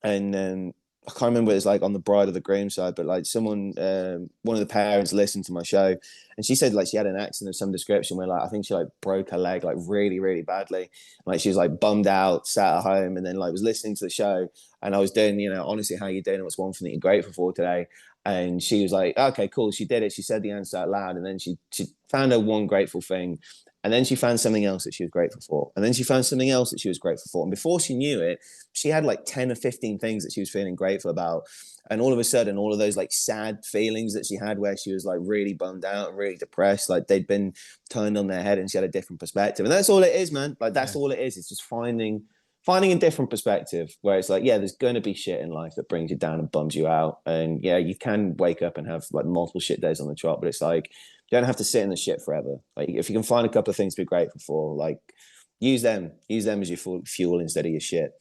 Speaker 1: And I can't remember what it's like on the bride or the groom side, but like someone, one of the parents listened to my show and she said like she had an accident of some description where like I think she like broke her leg like really, really badly. Like she was like bummed out, sat at home and then like was listening to the show and I was doing, honestly, how you doing? What's one thing that you're grateful for today? And she was like, okay, cool. She did it. She said the answer out loud and then she found her one grateful thing. And then she found something else that she was grateful for. And then she found something else that she was grateful for. And before she knew it, she had like 10 or 15 things that she was feeling grateful about. And all of a sudden, all of those like sad feelings that she had where she was like really bummed out and really depressed, like they'd been turned on their head and she had a different perspective. And that's all it is, man. Like that's all it is. It's just finding finding a different perspective where it's like, yeah, there's going to be shit in life that brings you down and bums you out. And yeah, you can wake up and have like multiple shit days on the trot, but it's like, you don't have to sit in the shit forever. Like, if you can find a couple of things to be grateful for, like, use them as your fuel instead of your shit.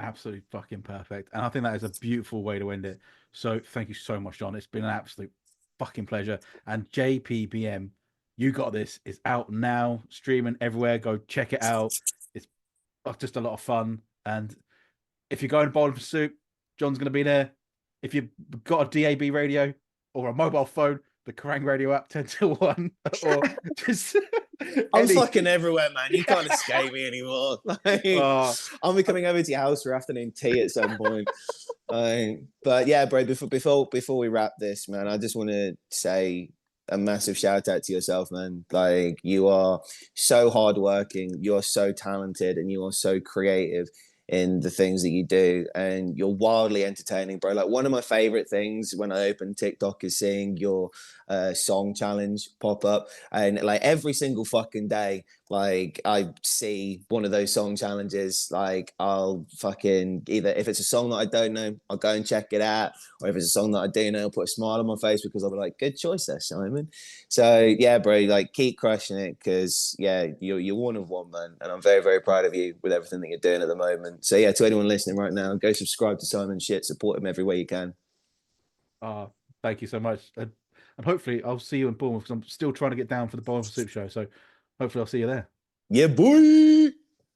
Speaker 2: Absolutely fucking perfect. And I think that is a beautiful way to end it. So thank you so much, John. It's been an absolute fucking pleasure. And JPBM, You Got This is out now, streaming everywhere. Go check it out. It's just a lot of fun. And if you're going to Bowling for Soup, John's going to be there. If you've got a DAB radio or a mobile phone, the Kerrang Radio app 10 to 1, or just
Speaker 1: I'm
Speaker 2: any.
Speaker 1: fucking everywhere, man. You can't escape me anymore. Like,
Speaker 2: Oh,
Speaker 1: I'll be coming over to your house for afternoon tea at some point. But yeah, bro. Before we wrap this, man, I just want to say a massive shout out to yourself, man. Like, you are so hardworking, you're so talented, and you are so creative in the things that you do, and you're wildly entertaining, bro. Like, one of my favorite things when I open TikTok is seeing your song challenge pop up, and like every single fucking day, like I see one of those song challenges, like I'll fucking either, if it's a song that I don't know, I'll go and check it out, or if it's a song that I do know, I'll put a smile on my face because I'll be like, good choice there, Simon. So yeah, bro, like keep crushing it, because yeah, you're one of one, man, and I'm very very proud of you with everything that you're doing at the moment. So yeah, to anyone listening right now, go subscribe to Simon shit, support him every way you can.
Speaker 2: oh, thank you so much. And hopefully I'll see you in Bournemouth because I'm still trying to get down for the Bowling for Soup show. So hopefully I'll see you there.
Speaker 1: Yeah, boy.